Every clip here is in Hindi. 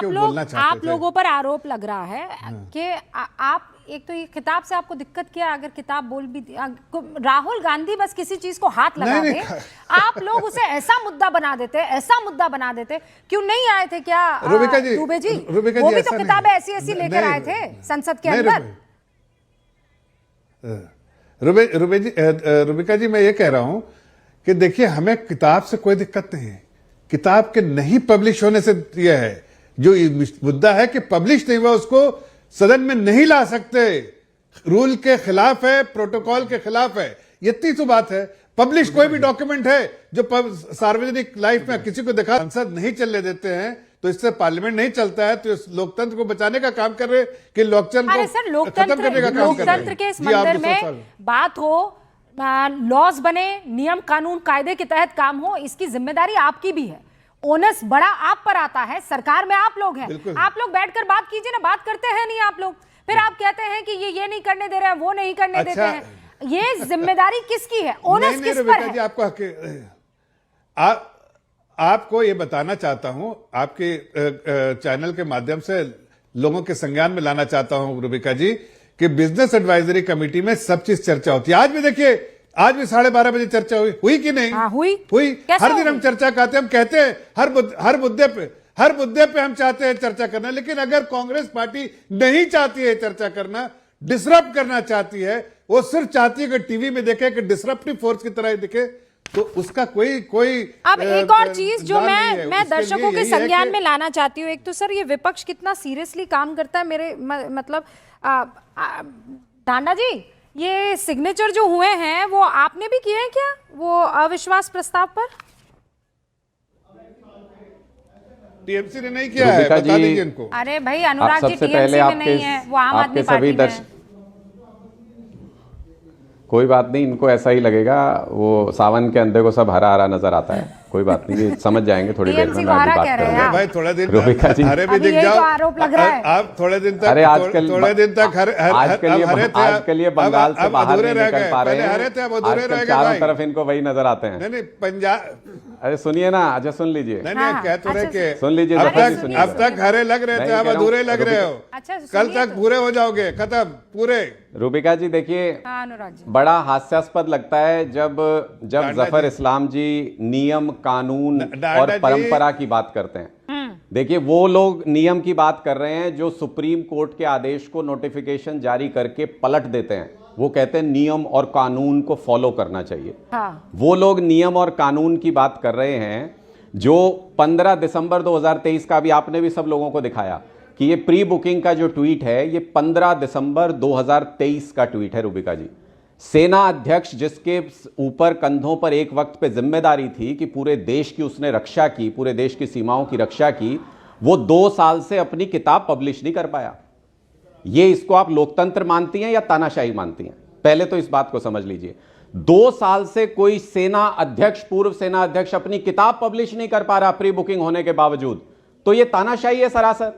आप लोगों पर आरोप लग रहा है कि आप एक तो ये किताब से आपको दिक्कत क्या, अगर किताब बोल भी राहुल गांधी बस किसी चीज को हाथ लगा दे आप लोग उसे ऐसा मुद्दा बना देते, क्यों नहीं आए थे क्या दुबे जी? वो भी तो किताबें ऐसी लेकर आए थे संसद के अंदर। रुबिका जी, मैं ये कह रहा हूं कि देखिए, हमें किताब से कोई दिक्कत नहीं है, किताब के नहीं पब्लिश होने से यह है, जो मुद्दा है कि पब्लिश नहीं हुआ उसको सदन में नहीं ला सकते, रूल के खिलाफ है, प्रोटोकॉल के खिलाफ है, इतनी तो बात है। पब्लिश कोई भी डॉक्यूमेंट है जो सार्वजनिक लाइफ में किसी को दिखा, संसद नहीं चलने देते हैं तो इससे पार्लियामेंट नहीं चलता है, तो इस लोकतंत्र को बचाने का काम कर रहे कि लोकतंत्र को खत्म करने का काम कर रहे। लोकतंत्र के इस मंदिर में बात हो, लॉज बने, नियम कानून कायदे के तहत काम हो, इसकी जिम्मेदारी आपकी भी है, ओनस बड़ा आप पर आता है, सरकार में आप लोग हैं, आप लोग बैठकर बात कीजिए ना, बात करते हैं नहीं आप लोग, फिर आप कहते हैं कि ये नहीं करने दे रहे हैं, वो नहीं करने देते हैं, ये जिम्मेदारी किसकी है, ओनस किस पर है? आपको ये बताना चाहता हूं, आपके चैनल के माध्यम से लोगों के संज्ञान में लाना चाहता हूं रुबिका जी, कि बिजनेस एडवाइजरी कमेटी में सब चीज चर्चा होती है। आज भी देखिए, आज भी 12:30 बजे चर्चा हुई कि नहीं? हुई। हर दिन हम चर्चा करते हैं, हम कहते हैं हर मुद्दे पे हम चाहते हैं चर्चा करना, लेकिन अगर कांग्रेस पार्टी नहीं चाहती है चर्चा करना, डिसरप्ट करना चाहती है, वो सिर्फ चाहती है कि टीवी में देखे कि डिसरप्टिव फोर्स की तरह दिखे, तो उसका कोई अब एक और चीज जो मैं दर्शकों के संज्ञान में लाना चाहती हूँ, एक तो सर ये विपक्ष कितना सीरियसली काम करता है, मेरे मतलब टांडा जी, ये सिग्नेचर जो हुए हैं वो आपने भी किए हैं क्या, वो अविश्वास प्रस्ताव पर? टीएमसी ने नहीं किया है, बता दीजिए इनको। अरे भाई, अनुराग जी टीएमसी में नहीं है, वो आम आदमी पार्टी में है। कोई बात नहीं, इनको ऐसा ही लगेगा, वो सावन के अंधे को सब हरा हरा नजर आता है, कोई बात नहीं, समझ जाएंगे थोड़ी देर में। बात करूंगा भाई, थोड़ा दिन रुबिका जी, हरे भी दिख जाओ, आरोप लग रहा है आप थोड़े दिन तक, अरे थोड़े दिन तक बंगाल से बाहर नहीं निकल पा रहे हैं, हरे थे, अब अधूरे रह गए, चारों तरफ इनको वही नजर आते हैं। नहीं पंजाब, अरे सुनिए ना, अच्छा सुन लीजिए, नहीं कह तो रहे कि सुन लीजिए, अब तक हरे लग रहे थे, अब अधूरे लग रहे हो, कल तक पूरे हो जाओगे, खत्म पूरे। रुबिका जी देखिए, बड़ा हास्यास्पद लगता है जब जफर इस्लाम जी नियम कानून और परंपरा की बात करते हैं। देखिए, वो लोग नियम की बात कर रहे हैं जो सुप्रीम कोर्ट के आदेश को नोटिफिकेशन जारी करके पलट देते हैं, वो कहते हैं नियम और कानून को फॉलो करना चाहिए। वो लोग नियम और कानून की बात कर रहे हैं जो 15 दिसंबर 2023 का, भी आपने भी सब लोगों को दिखाया कि ये प्री बुकिंग का जो ट्वीट है ये 15 दिसंबर 2023 का ट्वीट है। रुबिका जी, सेना अध्यक्ष जिसके ऊपर कंधों पर एक वक्त पे जिम्मेदारी थी कि पूरे देश की उसने रक्षा की, पूरे देश की सीमाओं की रक्षा की, वो 2 साल से अपनी किताब पब्लिश नहीं कर पाया। ये इसको आप लोकतंत्र मानती हैं या तानाशाही मानती हैं? पहले तो इस बात को समझ लीजिए। 2 साल से कोई सेना अध्यक्ष, पूर्व सेना अध्यक्ष अपनी किताब पब्लिश नहीं कर पा रहा प्री बुकिंग होने के बावजूद, तो ये तानाशाही है सरासर।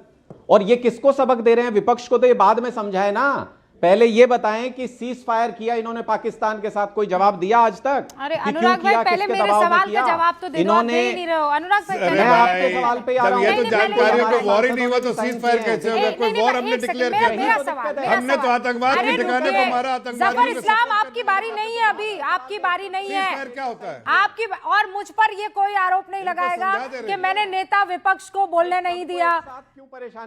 और ये किसको सबक दे रहे हैं? विपक्ष को तो ये बाद में समझाए ना, पहले ये बताएं कि सीज फायर किया इन्होंने पाकिस्तान के साथ, कोई जवाब दिया आज तक? अरे अनुराग भाई, पहले मेरे सवाल का जवाब तो दे दो, आप दे ही नहीं रहे हो। अनुराग भाई, मैं आपके सवाल पे आ रहा हूं। ये तो जानकारी है कि वॉर ही नहीं हुआ तो सीज फायर कैसे होगा? कोई वॉर हमने डिक्लेयर किया? हमने तो आतंकवाद के ठिकाने को मारा, आतंकवाद। जफर इस्लाम, आपकी बारी नहीं है अभी, आपकी बारी नहीं है। क्या होता है आपकी? और मुझ पर ये कोई आरोप नहीं लगाएगा कि मैंने नेता विपक्ष को बोलने नहीं दिया।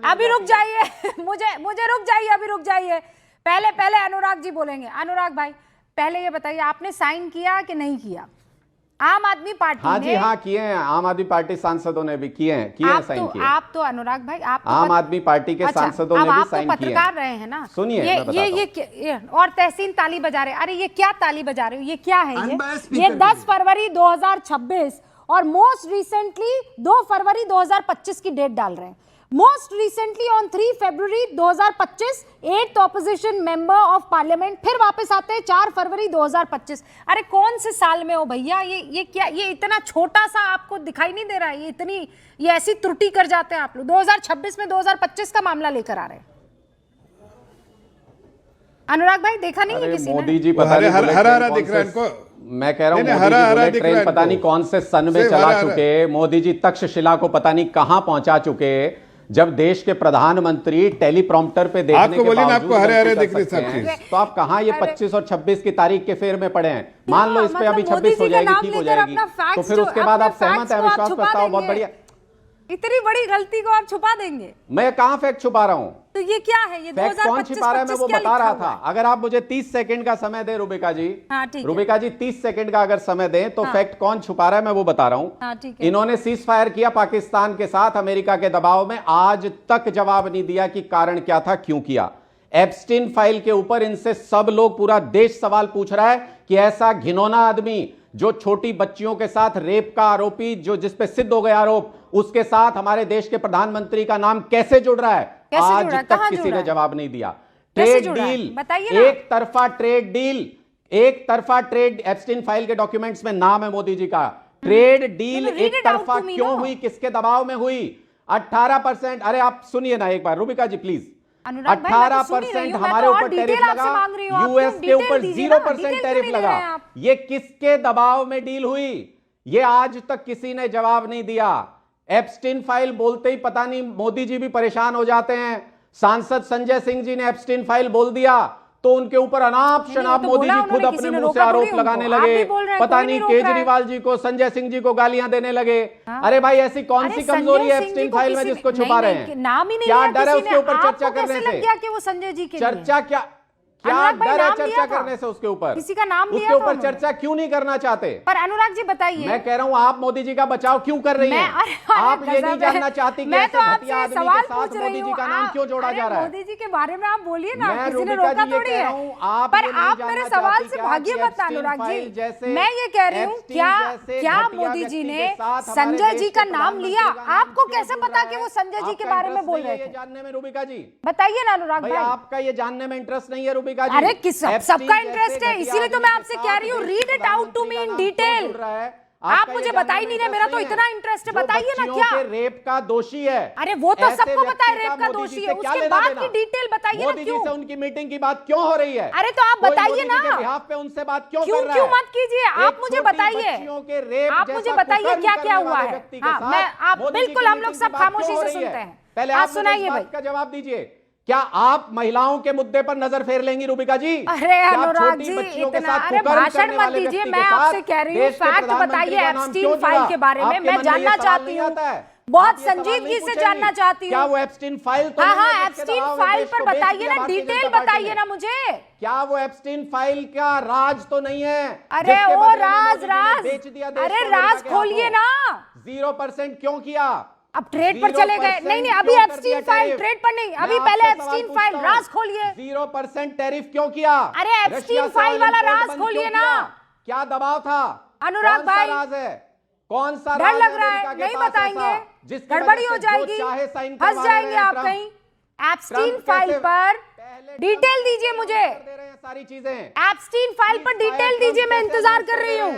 अभी रुक जाइए, मुझे रुक जाइए, अभी रुक जाइए। पहले अनुराग जी बोलेंगे। अनुराग भाई, पहले ये बताइए, आपने साइन किया कि नहीं किया? आम आदमी पार्टी हाँ जी, हाँ किए हैं, आम आदमी पार्टी सांसदों ने भी किए हैं साइन किए। आप तो अनुराग भाई, आप तो आम आदमी पार्टी के सांसदों ने भी साइन किए। पत्रकार रहे हैं ना, सुनिए ये और तहसीन ताली बजा रहे। अरे ये क्या ताली बजा रहे हो? ये क्या है? ये 10 फरवरी 2026 और मोस्ट रिसेंटली 2 फरवरी 2025 की डेट डाल रहे हैं। Most recently on 3 February 2025 8th opposition member of parliament, फिर वापस आते हैं 4 फरवरी 2025। अरे कौन से साल में हो भैया? ये क्या, ये इतना छोटा सा आपको दिखाई नहीं दे रहा है? ये ऐसी त्रुटि कर जाते हैं आप लोग। 2026 में 2025 का मामला लेकर आ रहे हैं। अनुराग भाई, देखा नहीं है किसी ने? मोदी जी पता नहीं हरा दिख रहा है इनको। मैं कह रहा हूँ मोदी जी ट्रेन पता नहीं कौन से सन में चला चुके, मोदी जी तक्षशिला को पता नहीं कहां पहुंचा चुके, जब देश के प्रधानमंत्री टेलीप्रॉम्प्टर पे देखने आपको के बोलिए ना, बावजूद आपको हरे हरे गलती दिख कर रही सकते सब हैं, चीज। तो आप कहाँ ये 25 और 26 की तारीख के फेर में पड़े हैं? मान लो इस पे अभी 26 हो जाएगी, ठीक हो जाएगी, तो फिर उसके बाद आप सहमत है अविश्वास प्रस्ताव? बहुत बढ़िया। इतनी बड़ी गलती को आप छुपा देंगे? मैं कहां फैक्ट छुपा रहा हूं? तो ये क्या है? ये फैक्ट कौन 2025 छुपा रहा है मैं वो क्या बता रहा लिखा था। हुआ है? अगर आप मुझे 30 सेकंड का समय दें रुबिका जी, हाँ, ठीक है। रुबिका जी 30 सेकंड का अगर समय दें तो हाँ। फैक्ट कौन छुपा रहा है मैं वो बता रहा हूं। हाँ, ठीक है। इन्होंने सीज फायर किया पाकिस्तान के साथ अमेरिका के दबाव में, आज तक जवाब नहीं दिया कि कारण क्या था, क्यों किया। एप्स्टीन फाइल के ऊपर इनसे सब लोग, पूरा देश सवाल पूछ रहा है कि ऐसा घिनौना आदमी जो छोटी बच्चियों के साथ रेप का आरोपी, जो जिस पे सिद्ध हो गया आरोप, उसके साथ हमारे देश के प्रधानमंत्री का नाम कैसे जुड़ रहा है? आज तक किसी ने जवाब नहीं दिया। ट्रेड डील, एक तरफा ट्रेड डील, एक तरफा ट्रेड, एप्स्टीन फाइल के डॉक्यूमेंट्स में नाम है मोदी जी का। ट्रेड डील एक तरफा क्यों हुई, किसके दबाव में हुई? 18%। अरे आप सुनिए ना एक बार रुबिका जी प्लीज। 18% हमारे ऊपर टैरिफ लगा, यूएस के ऊपर 0% टैरिफ लगा। ये किसके दबाव में डील हुई? ये आज तक किसी ने जवाब नहीं दिया। एप्स्टीन फाइल बोलते ही पता नहीं मोदी जी भी परेशान हो जाते हैं। सांसद संजय सिंह जी ने एप्स्टीन फाइल बोल दिया तो उनके ऊपर अनाप शनाप मोदी जी खुद अपने मुंह से आरोप लगाने लगे। पता नहीं केजरीवाल जी को, संजय सिंह जी को गालियां देने लगे। अरे भाई ऐसी कौन सी कमजोरी है एप्स्टीन फाइल में जिसको छुपा रहे हैं? क्या डर है उसके ऊपर चर्चा करने से? चर्चा क्या डर है चर्चा करने से उसके ऊपर? किसी का नाम उसके ऊपर चर्चा क्यों नहीं करना चाहते? पर अनुराग जी बताइए, मैं कह रहा हूं आप मोदी जी का बचाव क्यों कर रही हैं? आप ये नहीं जानना चाहती कि ऐसे घटिया आदमी के साथ मोदी जी का नाम क्यों जोड़ा जा रहा है? मोदी जी के बारे में आप बोलिए ना, मैं किसी ने रुबिका रोका जी ये थोड़ी कह है। रहा हूं, आप पर ये नहीं आप जानना मेरे चाहती सवाल कि से आज भागिए मत एप्स्टीन अनुराग फाइल जी। जैसे मैं ये कह रही हूँ एप्स्टीन क्या जैसे क्या घटिया मोदी जी व्यक्ति ने के साथ हमारे संजय देश जी के का नाम लिया? प्रधानमंत्री का नाम आपको क्यों कैसे जुड़ पता रहा कि है? वो संजय जी के आपका बारे में इंटरेस्ट बोल नहीं रहे है ये थे? जानने में रुबिका जी? बताइए ना अनुराग भाई भाई। आपका ये जानने में इंटरेस्ट नहीं है रुबिका जी? अरे किस सबका एप्स्टीन इंटरेस्ट जैसे है, घटिया इसीलिए तो मैं आदमी आपसे के कह साथ रही हूँ, देश रीड के इट आउट टू मी इन प्रधानमंत्री का नाम क्यों डिटेल। जुड़ रहा है? आप आपका मुझे ये बता जानने ही नहीं में रहे, मेरा तो इंटरेस्ट इतना नहीं है। इंटरेस्ट है, जो बताइए ना बच्चियों क्या? के रेप का दोषी है, अरे वो तो ऐसे सबको पता है व्यक्ति रेप का मोदी दोषी जी है, से क्या उसके लेना बाद देना? की डिटेल बताइए ना मोदी जी क्यों? से उनकी मीटिंग की बात क्यों हो रही है? अरे तो आप कोई बताइए मोदी जी के ना। बिहाफ पे उनसे बात क्यों क्यों कर रहा क्यों है? मत कीजिए, आप एक मुझे छोटी बताइए, बच्चियों के रेप आप जैसा मुझे बताइए कुकर्म क्या क्या करने हुआ वाले है। व्यक्ति के हाँ साथ मैं आप मोदी जी की बिल्कुल, हम लोग मीटिंग सब की बात खामोशी क्यों हो से रही सुनते है? हैं। पहले हाँ आप मुझे सुनाइए इस भाई। बात का जवाब दीजिए, क्या आप महिलाओं के मुद्दे पर नजर फेर लेंगी रुबिका जी? अरे क्या आप अनुराग छोटी जी बच्चियों के इतना, साथ अरे कुकर्म भाषण करने मत वाले दीजिए, व्यक्ति मैं के आपसे साथ कह रही हूँ देश के फैक्ट प्रधानमंत्री बताइए का नाम एप्स्टीन क्यों फाइल जुड़ा? के बारे में। आपके मैं मन में ये जानना सवाल चाहती नहीं हूँ, आता है? बहुत आप ये सवाल संजीदगी नहीं से पूछेंगी? जानना चाहती क्या हूँ। वो एप्स्टीन फाइल तो हाँ नहीं हाँ है जिसके एप्स्टीन दबाव में फाइल देश पर को बेच बताइए दिया ना, भारतीय डिटेल जनता पार्टी बताइए ने? ना मुझे। क्या वो एप्स्टीन फाइल का राज तो नहीं है? अरे जिसके ओ बदले में राज मोदी जी ने राज, बेच दिया देश अरे को अमेरिका राज के खोलिए हाथों? ना। 0% क्यों किया? अब ट्रेड पर चले गए। नहीं नहीं अभी एप्स्टीन फाइल, ट्रेड पर नहीं, अभी पहले एप्स्टीन फाइल राज खोलिए। 0% टैरिफ क्यों किया? अरे एप्स्टीन फाइल वाला राज खोलिए ना। क्या दबाव था? अनुराग भाई, राज है? कौन सा डर लग रहा है, नहीं बताएंगे, गड़बड़ी हो जाएगी, फंस जाएंगे आप कहीं। एप्स्टीन फाइल पर डिटेल दीजिए मुझे, सारी चीजें एप्स्टीन फाइल पर डिटेल दीजिए, मैं इंतजार कर रही हूँ।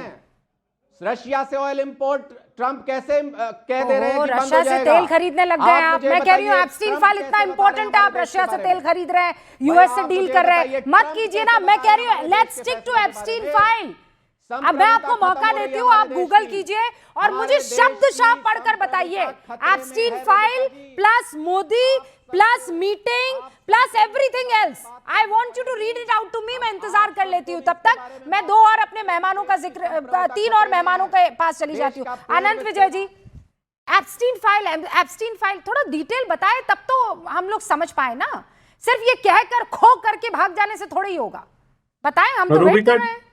रशिया से ऑयल इंपोर्ट ट्रंप कैसे कह दे रहे हैं कि बंद हो रशिया से जाएगा? तेल खरीदने लग गए आप। मैं कह रही हूँ एप्स्टीन फाइल इतना इंपॉर्टेंट है, आप रशिया से तेल खरीद रहे हैं, यूएस से डील कर रहे हैं, मत कीजिए ना। मैं कह रही हूँ let's stick to Epstein file. अब मैं आपको मौका देती हूँ, आप गूगल कीजिए और मुझे शब्द शाप पढ़कर बताइए। Epstein file plus Modi plus meeting plus everything else, I want you to read it out to me. मैं इंतजार कर लेती हूँ, तब तक मैं दो और अपने मेहमानों का जिक्र, 3 और मेहमानों के पास चली जाती हूँ। अनंत विजय जी, एप्स्टीन फाइल थोड़ा डिटेल बताए तब तो हम लोग समझ पाए ना। सिर्फ ये कहकर खो करके भाग जाने से थोड़ा ही होगा, बताएं, हम तो वेट कर रहे हैं।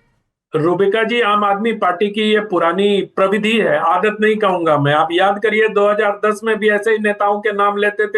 रुबिका जी, आम आदमी पार्टी की ये पुरानी प्रविधि है, आदत नहीं कहूंगा मैं। आप याद करिए 2010 में भी ऐसे ही नेताओं के नाम लेते थे।